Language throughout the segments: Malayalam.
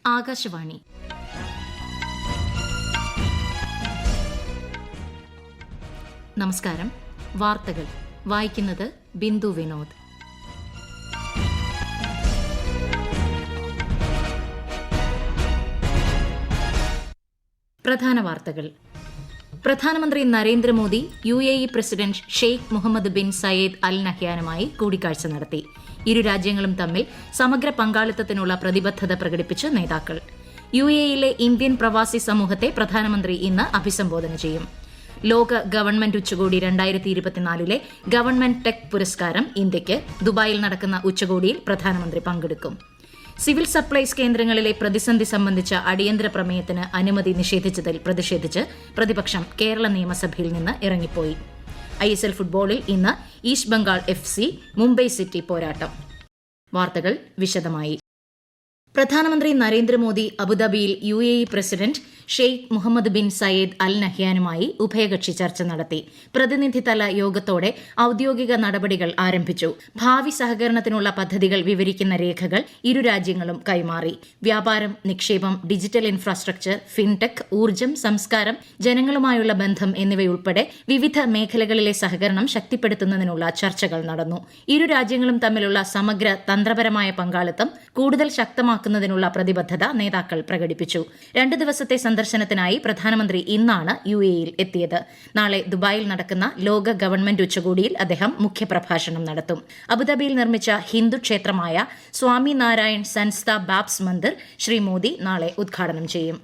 ആകാശവാണി. നമസ്കാരം. വാർത്തകൾ വായിക്കുന്നത് ബിന്ദു വിനോദ്. പ്രധാന വാർത്തകൾ. പ്രധാനമന്ത്രി Narendra Modi UAE president Sheikh Mohammed bin Zayed Al നഹ്യാനുമായി കൂടിക്കാഴ്ച നടത്തി. ഇരു രാജ്യങ്ങളും തമ്മിൽ സമഗ്ര പങ്കാളിത്തത്തിനുള്ള പ്രതിബദ്ധത പ്രകടിപ്പിച്ച് നേതാക്കൾ. UAEയിലെ ഇന്ത്യൻ പ്രവാസി സമൂഹത്തെ പ്രധാനമന്ത്രി ഇന്ന് അഭിസംബോധന ചെയ്യും. ലോക ഗവൺമെന്റ് ഉച്ചകോടി 2024 ഗവൺമെന്റ് ടെക് പുരസ്കാരം ഇന്ത്യയ്ക്ക്. ദുബായിൽ നടക്കുന്ന ഉച്ചകോടിയിൽ പ്രധാനമന്ത്രി പങ്കെടുക്കും. സിവിൽ സപ്ലൈസ് കേന്ദ്രങ്ങളിലെ പ്രതിസന്ധി സംബന്ധിച്ച അടിയന്തര പ്രമേയത്തിന് അനുമതി നിഷേധിച്ചതിൽ പ്രതിഷേധിച്ച് പ്രതിപക്ഷം കേരള നിയമസഭയിൽ നിന്ന് ഇറങ്ങിപ്പോയി. ISL ഫുട്ബോളിൽ ഇന്ന് east Bengal FC Mumbai city പോരാട്ടം. വാർത്തകൾ വിശദമായി. പ്രധാനമന്ത്രി നരേന്ദ്രമോദി അബുദാബിയിൽ UAE president Sheikh Mohammed bin Zayed Al നഹ്യാനുമായി ഉഭയകക്ഷി ചർച്ച നടത്തി. പ്രതിനിധിതല യോഗത്തോടെ ഔദ്യോഗിക നടപടികൾ ആരംഭിച്ചു. ഭാവി സഹകരണത്തിനുള്ള പദ്ധതികൾ വിവരിക്കുന്ന രേഖകൾ ഇരു രാജ്യങ്ങളും കൈമാറി. വ്യാപാരം, നിക്ഷേപം, ഡിജിറ്റൽ ഇൻഫ്രാസ്ട്രക്ചർ, ഫിൻടെക്, ഊർജ്ജം, സംസ്കാരം, ജനങ്ങളുമായുള്ള ബന്ധം എന്നിവയുൾപ്പെടെ വിവിധ മേഖലകളിലെ സഹകരണം ശക്തിപ്പെടുത്തുന്നതിനുള്ള ചർച്ചകൾ നടന്നു. ഇരു രാജ്യങ്ങളും തമ്മിലുള്ള സമഗ്ര തന്ത്രപരമായ പങ്കാളിത്തം കൂടുതൽ ശക്തമാക്കുന്നതിനുള്ള പ്രതിബദ്ധത നേതാക്കൾ പ്രകടിപ്പിച്ചു. 2 ദിവസത്തെ സന്ദർശനത്തിനായി പ്രധാനമന്ത്രി ഇന്നാണ് UAEയിൽ എത്തിയത്. നാളെ ദുബായിൽ നടക്കുന്ന ലോക ഗവൺമെന്റ് ഉച്ചകോടിയിൽ അദ്ദേഹം മുഖ്യപ്രഭാഷണം നടത്തും. അബുദാബിയിൽ നിർമ്മിച്ച ഹിന്ദു ക്ഷേത്രമായ സ്വാമി നാരായൺ സൻസ്ഥ ബാബ്സ് മന്ദിർ ശ്രീ മോദി നാളെ ഉദ്ഘാടനം ചെയ്യും.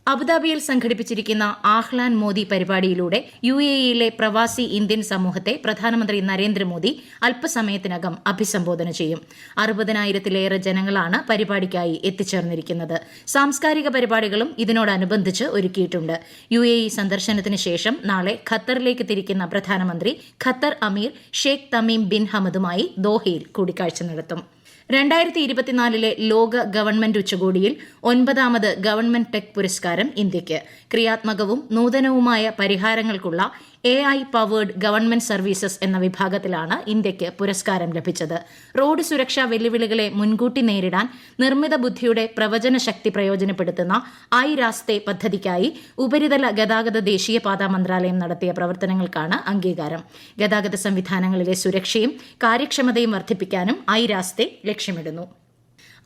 അബുദാബിയിൽ സംഘടിപ്പിച്ചിരിക്കുന്ന ആഹ്ലാൻ മോദി പരിപാടിയിലൂടെ UAEയിലെ പ്രവാസി ഇന്ത്യൻ സമൂഹത്തെ പ്രധാനമന്ത്രി നരേന്ദ്രമോദി അല്പസമയത്തിനകം അഭിസംബോധന ചെയ്യും. 60,000-ലേറെ ജനങ്ങളാണ് പരിപാടിക്കായി എത്തിച്ചേർന്നിരിക്കുന്നത്. സാംസ്കാരിക പരിപാടികളും ഇതിനോടനുബന്ധിച്ച് ഒരുക്കിയിട്ടുണ്ട്. UAE സന്ദർശനത്തിന് ശേഷം നാളെ ഖത്തറിലേക്ക് തിരിക്കുന്ന പ്രധാനമന്ത്രി ഖത്തർ അമീർ ഷെയ്ഖ് തമീം ബിൻ ഹമദുമായി ദോഹയിൽ കൂടിക്കാഴ്ച നടത്തും. 2024 ലോക ഗവൺമെന്റ് ഉച്ചകോടിയിൽ 9ാമത് ഗവൺമെന്റ് ടെക് പുരസ്കാരം ഇന്ത്യയ്ക്ക്. ക്രിയാത്മകവും നൂതനവുമായ പരിഹാരങ്ങൾക്കുള്ള AI പവേർഡ് ഗവൺമെന്റ് സർവീസസ് എന്ന വിഭാഗത്തിലാണ് ഇന്ത്യയ്ക്ക് പുരസ്കാരം ലഭിച്ചത്. റോഡ് സുരക്ഷാ വെല്ലുവിളികളെ മുൻകൂട്ടി നേരിടാൻ നിർമ്മിത ബുദ്ധിയുടെ പ്രവചന ശക്തി പ്രയോജനപ്പെടുത്തുന്ന ഐ-രാസ്തെ പദ്ധതിക്കായി ഉപരിതല ഗതാഗത ദേശീയപാതാ മന്ത്രാലയം നടത്തിയ പ്രവർത്തനങ്ങൾക്കാണ് അംഗീകാരം. ഗതാഗത സംവിധാനങ്ങളിലെ സുരക്ഷയും കാര്യക്ഷമതയും വർദ്ധിപ്പിക്കാനും ഐ-രാസ്തെ ലക്ഷ്യമിടുന്നു.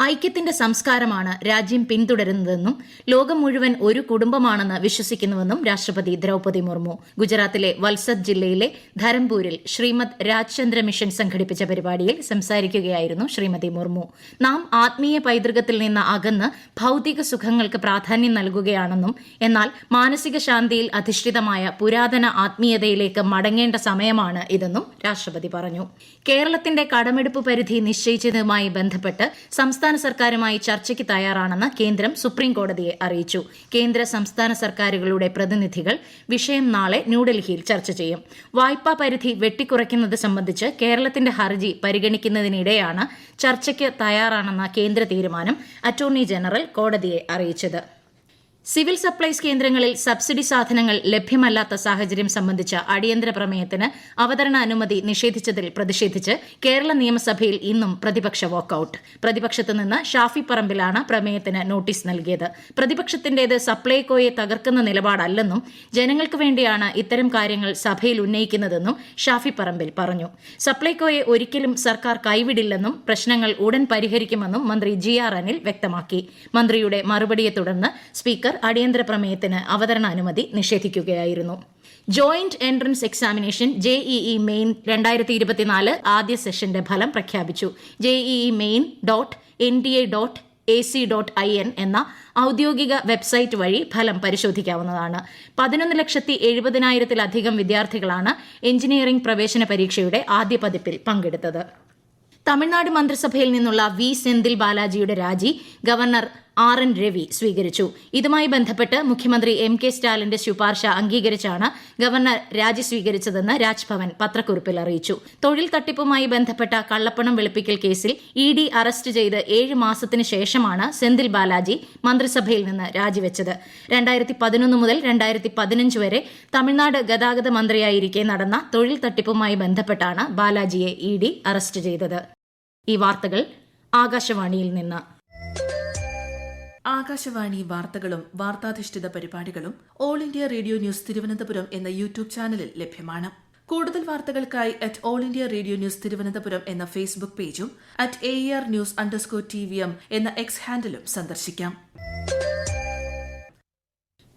ഐക്യത്തിന്റെ സംസ്കാരമാണ് രാജ്യം പിന്തുടരുന്നതെന്നും ലോകം മുഴുവൻ ഒരു കുടുംബമാണെന്ന് വിശ്വസിക്കുന്നുവെന്നും രാഷ്ട്രപതി ദ്രൌപദി മുർമു. ഗുജറാത്തിലെ വൽസദ് ജില്ലയിലെ ധരംപൂരിൽ ശ്രീമദ് രാജ്ചന്ദ്ര മിഷൻ സംഘടിപ്പിച്ച പരിപാടിയിൽ സംസാരിക്കുകയായിരുന്നു ശ്രീമതി മുർമു. നാം ആത്മീയ പൈതൃകത്തിൽ നിന്ന് അകന്ന് ഭൌതിക സുഖങ്ങൾക്ക് പ്രാധാന്യം നൽകുകയാണെന്നും എന്നാൽ മാനസിക ശാന്തിയിൽ അധിഷ്ഠിതമായ പുരാതന ആത്മീയതയിലേക്ക് മടങ്ങേണ്ട സമയമാണ് ഇതെന്നും രാഷ്ട്രപതി പറഞ്ഞു. കേരളത്തിന്റെ കടമെടുപ്പ് പരിധി നിശ്ചയിച്ചതുമായി ബന്ധപ്പെട്ട് സംസ്ഥാന സർക്കാരുമായി ചർച്ചയ്ക്ക് തയ്യാറാണെന്ന് കേന്ദ്രം സുപ്രീം കോടതിയെ അറിയിച്ചു. കേന്ദ്ര സംസ്ഥാന സർക്കാരുകളുടെ പ്രതിനിധികൾ വിഷയം നാളെ ന്യൂഡൽഹിയിൽ ചർച്ച ചെയ്യും. വായ്പാ പരിധി വെട്ടിക്കുറയ്ക്കുന്നത് സംബന്ധിച്ച് കേരളത്തിന്റെ ഹർജി പരിഗണിക്കുന്നതിനിടെയാണ് ചർച്ചയ്ക്ക് തയ്യാറാണെന്ന കേന്ദ്ര തീരുമാനം അറ്റോർണി ജനറൽ കോടതിയെ അറിയിച്ചത്. സിവിൽ സപ്ലൈസ് കേന്ദ്രങ്ങളിൽ സബ്സിഡി സാധനങ്ങൾ ലഭ്യമല്ലാത്ത സാഹചര്യം സംബന്ധിച്ച അടിയന്തര പ്രമേയത്തിന് അവതരണ അനുമതി നിഷേധിച്ചതിൽ പ്രതിഷേധിച്ച് കേരള നിയമസഭയിൽ ഇന്നും പ്രതിപക്ഷ വാക്കൌട്ട്. പ്രതിപക്ഷത്തു നിന്ന് ഷാഫി പറമ്പിലാണ് പ്രമേയത്തിന് നോട്ടീസ് നൽകിയത്. പ്രതിപക്ഷത്തിന്റേത് സപ്ലൈകോയെ തകർക്കുന്ന നിലപാടല്ലെന്നും ജനങ്ങൾക്ക് വേണ്ടിയാണ് ഇത്തരം കാര്യങ്ങൾ സഭയിൽ ഉന്നയിക്കുന്നതെന്നും ഷാഫി പറമ്പിൽ പറഞ്ഞു. സപ്ലൈകോയെ ഒരിക്കലും സർക്കാർ കൈവിടില്ലെന്നും പ്രശ്നങ്ങൾ ഉടൻ പരിഹരിക്കുമെന്നും മന്ത്രി GR അനിൽ വ്യക്തമാക്കി. മന്ത്രിയുടെ മറുപടിയെ തുടർന്ന് സ്പീക്കർ അടിയന്തര പ്രമേയത്തിന് അവതരണ അനുമതി നിഷേധിക്കുകയായിരുന്നു. Joint entrance examination JEE main 2024 ആദ്യ സെഷന്റെ ഫലം പ്രഖ്യാപിച്ചു. JEE.main.nda.ac.in എന്ന ഔദ്യോഗിക വെബ്സൈറ്റ് വഴി ഫലം പരിശോധിക്കാവുന്നതാണ്. 11,70,000-ലധികം വിദ്യാർത്ഥികളാണ് എഞ്ചിനീയറിംഗ് പ്രവേശന പരീക്ഷയുടെ ആദ്യ പതിപ്പിൽ പങ്കെടുത്തത്. തമിഴ്നാട് മന്ത്രിസഭയിൽ നിന്നുള്ള സെന്തിൽ ബാലാജിയുടെ രാജി ഗവർണർ RN രവി സ്വീകരിച്ചു. ഇതുമായി ബന്ധപ്പെട്ട് മുഖ്യമന്ത്രി MK സ്റ്റാലിന്റെ ശുപാർശ അംഗീകരിച്ചാണ് ഗവർണർ രാജി സ്വീകരിച്ചതെന്ന് രാജ്ഭവൻ പത്രക്കുറിപ്പിൽ അറിയിച്ചു. തൊഴിൽ തട്ടിപ്പുമായി ബന്ധപ്പെട്ട കള്ളപ്പണം വെളുപ്പിക്കൽ കേസിൽ ED അറസ്റ്റ് ചെയ്ത് 7 മാസത്തിന് ശേഷമാണ് സെന്തിൽ ബാലാജി മന്ത്രിസഭയിൽ നിന്ന് രാജിവെച്ചത്. 2011 മുതൽ 2015 വരെ തമിഴ്നാട് ഗതാഗത മന്ത്രിയായിരിക്കെ നടന്ന തൊഴിൽ തട്ടിപ്പുമായി ബന്ധപ്പെട്ടാണ് ബാലാജിയെ ED അറസ്റ്റ് ചെയ്തത്. ഈ വാർത്തകൾ ആകാശവാണിയിൽ നിന്ന്. ആകാശവാണി വാർത്തകളും വാർത്താധിഷ്ഠിത പരിപാടികളും all India radio news Thiruvananthapuram എന്ന യൂട്യൂബ് ചാനലിൽ ലഭ്യമാണ്. കൂടുതൽ വാർത്തകൾക്കായി @all India radio news Thiruvananthapuram എന്ന ഫേസ്ബുക്ക് പേജും @AER_News_TVM എന്ന എക്സ് ഹാൻഡിലും സന്ദർശിക്കാം.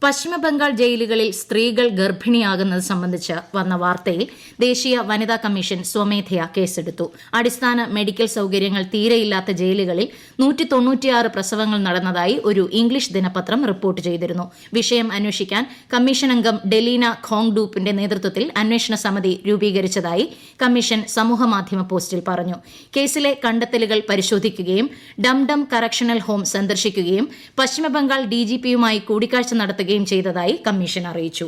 പശ്ചിമബംഗാൾ ജയിലുകളിൽ സ്ത്രീകൾ ഗർഭിണിയാകുന്നത് സംബന്ധിച്ച് വന്ന വാർത്തയിൽ ദേശീയ വനിതാ കമ്മീഷൻ സ്വമേധയാ കേസെടുത്തു. അടിസ്ഥാന മെഡിക്കൽ സൌകര്യങ്ങൾ തീരെയില്ലാത്ത ജയിലുകളിൽ 196 പ്രസവങ്ങൾ നടന്നതായി ഒരു ഇംഗ്ലീഷ് ദിനപത്രം റിപ്പോർട്ട് ചെയ്തിരുന്നു. വിഷയം അന്വേഷിക്കാൻ കമ്മീഷൻ അംഗം ഡെലീന ഖോങ്ഡൂപ്പിന്റെ നേതൃത്വത്തിൽ അന്വേഷണ സമിതി രൂപീകരിച്ചതായി കമ്മീഷൻ സമൂഹമാധ്യമ പോസ്റ്റിൽ പറഞ്ഞു. കേസിലെ കണ്ടെത്തലുകൾ പരിശോധിക്കുകയും ഡംഡം കറക്ഷണൽ ഹോം സന്ദർശിക്കുകയും പശ്ചിമബംഗാൾ DGPയുമായി കൂടിക്കാഴ്ച നടത്തുകയും ചെയ്തതായി കമ്മീഷൻ അറിയിച്ചു.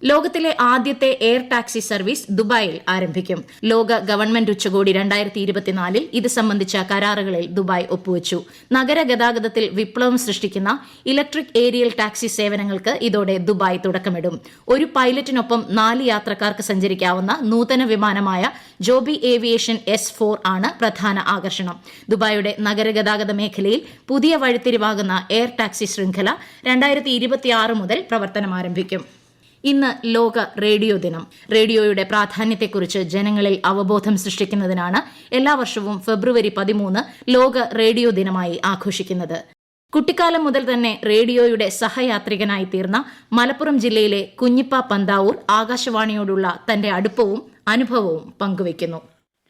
ലോകത്തിലെ ആദ്യത്തെ എയർ ടാക്സി സർവീസ് ദുബായിൽ ആരംഭിക്കും. ലോക ഗവൺമെന്റ് ഉച്ചകോടി 2024 ഇത് സംബന്ധിച്ച കരാറുകളിൽ ദുബായ് ഒപ്പുവച്ചു. നഗര ഗതാഗതത്തിൽ വിപ്ലവം സൃഷ്ടിക്കുന്ന ഇലക്ട്രിക് ഏരിയൽ ടാക്സി സേവനങ്ങൾക്ക് ഇതോടെ ദുബായ് തുടക്കമിടും. ഒരു പൈലറ്റിനൊപ്പം 4 യാത്രക്കാർക്ക് സഞ്ചരിക്കാവുന്ന നൂതന വിമാനമായ ജോബി ഏവിയേഷൻ S4 ആണ് പ്രധാന ആകർഷണം. ദുബായിയുടെ നഗരഗതാഗത മേഖലയിൽ പുതിയ വഴിത്തിരിവാകുന്ന എയർ ടാക്സി ശൃംഖല 2026 മുതൽ പ്രവർത്തനം ആരംഭിക്കും. ഇന്ന് ലോക റേഡിയോ ദിനം. റേഡിയോയുടെ പ്രാധാന്യത്തെക്കുറിച്ച് ജനങ്ങളിൽ അവബോധം സൃഷ്ടിക്കുന്നതിനാണ് എല്ലാ വർഷവും ഫെബ്രുവരി 13 ലോക റേഡിയോ ദിനമായി ആഘോഷിക്കുന്നത്. കുട്ടിക്കാലം മുതൽ തന്നെ റേഡിയോയുടെ സഹയാത്രികനായി തീർന്ന മലപ്പുറം ജില്ലയിലെ കുഞ്ഞിപ്പ പന്താവൂർ ആകാശവാണിയോടുള്ള തന്റെ അടുപ്പവും അനുഭവവും പങ്കുവയ്ക്കുന്നു.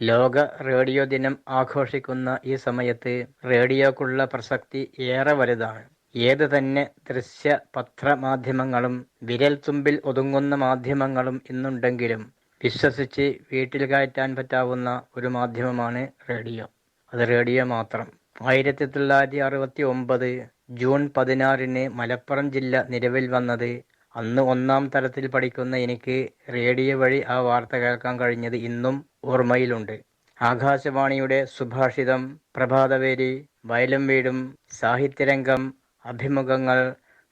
ലോക റേഡിയോ ദിനം ആഘോഷിക്കുന്ന ഈ സമയത്ത് റേഡിയോക്കുള്ള പ്രസക്തി ഏറെ വലുതാണ്. ഏത് തന്നെ ദൃശ്യ പത്രമാധ്യമങ്ങളും വിരൽ തുമ്പിൽ ഒതുങ്ങുന്ന മാധ്യമങ്ങളും ഇന്നുണ്ടെങ്കിലും വിശ്വസിച്ച് വീട്ടിൽ കയറ്റാൻ പറ്റാവുന്ന ഒരു മാധ്യമമാണ് റേഡിയോ. അത് റേഡിയോ മാത്രം. 1969 ജൂൺ 16 മലപ്പുറം ജില്ല നിലവിൽ വന്നത് അന്ന് 1ാം തലത്തിൽ പഠിക്കുന്ന എനിക്ക് റേഡിയോ വഴി ആ വാർത്ത കേൾക്കാൻ കഴിഞ്ഞത് ഇന്നും ഓർമ്മയിലുണ്ട്. ആകാശവാണിയുടെ സുഭാഷിതം, പ്രഭാതവേരി, വയലും വീടും, സാഹിത്യരംഗം, അഭിമുഖങ്ങൾ,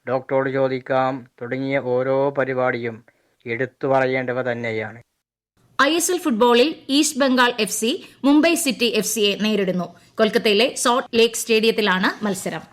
ഡോക്ടറോട് ചോദിക്കാം തുടങ്ങിയ ഓരോ പരിപാടിയും എടുത്തു പറയേണ്ടവ തന്നെയാണ്. ISL ഫുട്ബോളിൽ east Bengal FC Mumbai city FCയെ നേരിടുന്നു. കൊൽക്കത്തയിലെ സോൾട്ട് ലേക്ക് സ്റ്റേഡിയത്തിലാണ് മത്സരം.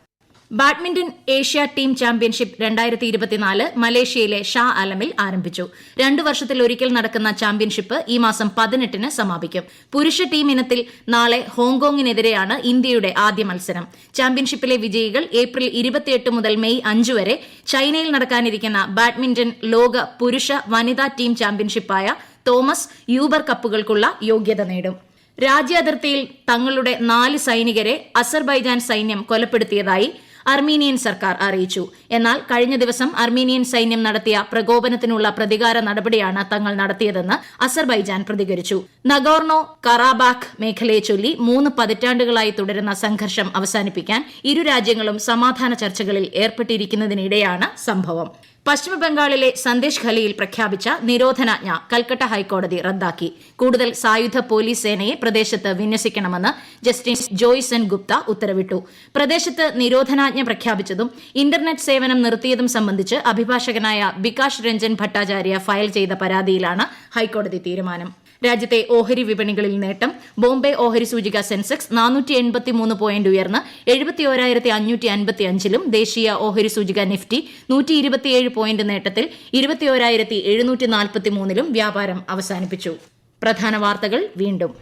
ബാഡ്മിന്റൺ ഏഷ്യ ടീം ചാമ്പ്യൻഷിപ്പ് 2024 മലേഷ്യയിലെ ഷാ ആലമിൽ ആരംഭിച്ചു. 2 വർഷത്തിലൊരിക്കൽ നടക്കുന്ന ചാമ്പ്യൻഷിപ്പ് ഈ മാസം 18-ന് സമാപിക്കും. പുരുഷ ടീം ഇനത്തിൽ നാളെ ഹോങ്കോങ്ങിനെതിരെയാണ് ഇന്ത്യയുടെ ആദ്യ മത്സരം. ചാമ്പ്യൻഷിപ്പിലെ വിജയികൾ ഏപ്രിൽ 28 മുതൽ മെയ് 5 വരെ ചൈനയിൽ നടക്കാനിരിക്കുന്ന ബാഡ്മിന്റൺ ലോക പുരുഷ വനിതാ ടീം ചാമ്പ്യൻഷിപ്പായ തോമസ് യൂബർ കപ്പുകൾക്കുള്ള യോഗ്യത നേടും. രാജ്യാതിർത്തിയിൽ തങ്ങളുടെ 4 സൈനികരെ അസർബൈജാൻ സൈന്യം കൊലപ്പെടുത്തിയതായി അർമീനിയൻ സർക്കാർ അറിയിച്ചു. എന്നാൽ കഴിഞ്ഞ ദിവസം അർമീനിയൻ സൈന്യം നടത്തിയ പ്രകോപനത്തിനുള്ള പ്രതികാര നടപടിയാണ് തങ്ങൾ നടത്തിയതെന്ന് അസർബൈജാൻ പ്രതികരിച്ചു. നഗോർണോ കറാബാഖ് മേഖലയെ ചൊല്ലി 3 പതിറ്റാണ്ടുകളായി തുടരുന്ന സംഘർഷം അവസാനിപ്പിക്കാൻ ഇരു രാജ്യങ്ങളും സമാധാന ചർച്ചകളിൽ ഏർപ്പെട്ടിരിക്കുന്നതിനിടെയാണ് സംഭവം. പശ്ചിമബംഗാളിലെ സന്ദേശ് ഖലിയിൽ പ്രഖ്യാപിച്ച നിരോധനാജ്ഞ കൽക്കട്ട ഹൈക്കോടതി റദ്ദാക്കി. കൂടുതൽ സായുധ പോലീസ് സേനയെ പ്രദേശത്ത് വിന്യസിക്കണമെന്ന് ജസ്റ്റിസ് ജോയ്സ് എൻ ഗുപ്ത ഉത്തരവിട്ടു. പ്രദേശത്ത് നിരോധനാജ്ഞ പ്രഖ്യാപിച്ചതും ഇന്റർനെറ്റ് സേവനം നിർത്തിയതും സംബന്ധിച്ച് അഭിഭാഷകനായ ബികാഷ് രഞ്ജൻ ഭട്ടാചാര്യ ഫയൽ ചെയ്ത പരാതിയിലാണ് ഹൈക്കോടതി തീരുമാനം. രാജ്യത്തെ ഓഹരി വിപണികളിൽ നേട്ടം. ബോംബെ ഓഹരി സൂചിക സെൻസെക്സ് 483 പോയിന്റ് ഉയർന്ന് 71,555-ലും ദേശീയ ഓഹരി സൂചിക നിഫ്റ്റി 127 പോയിന്റ് നേട്ടത്തിൽ 21,743-ലും വ്യാപാരം അവസാനിപ്പിച്ചു. പ്രധാന വാർത്തകൾ വീണ്ടും.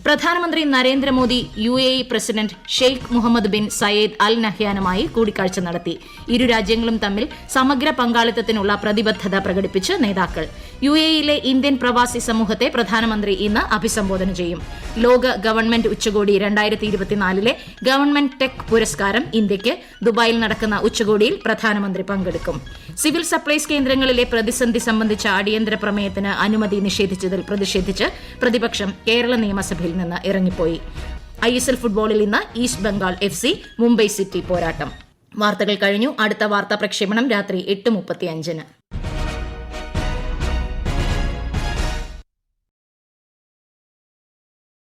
പ്രധാനമന്ത്രി Narendra Modi UAE president Sheikh Mohammed bin Zayed Al നഹ്യാനുമായി കൂടിക്കാഴ്ച നടത്തി. ഇരു രാജ്യങ്ങളും തമ്മിൽ സമഗ്ര പങ്കാളിത്തത്തിനുള്ള പ്രതിബദ്ധത പ്രകടിപ്പിച്ച് നേതാക്കൾ. UAEയിലെ ഇന്ത്യൻ പ്രവാസി സമൂഹത്തെ പ്രധാനമന്ത്രി ഇന്ന് അഭിസംബോധന ചെയ്യും. ലോക ഗവൺമെന്റ് ഉച്ചകോടി 2024 ഗവൺമെന്റ് ടെക് പുരസ്കാരം ഇന്ത്യയ്ക്ക്. ദുബായിൽ നടക്കുന്ന ഉച്ചകോടിയിൽ പ്രധാനമന്ത്രി പങ്കെടുക്കും. സിവിൽ സപ്ലൈസ് കേന്ദ്രങ്ങളിലെ പ്രതിസന്ധി സംബന്ധിച്ച അടിയന്തര പ്രമേയത്തിന് അനുമതി നിഷേധിച്ചതിൽ പ്രതിഷേധിച്ച് പ്രതിപക്ഷം കേരള നിയമസഭയിൽ നിന്ന് ഇറങ്ങിപ്പോയി. ISL ഫുട്ബോളിൽ ഇന്ന് east Bengal FC Mumbai city പോരാട്ടം. വാർത്തകൾ കഴിഞ്ഞു. അടുത്ത വാർത്താ പ്രക്ഷേപണം രാത്രി 8:35-ന്.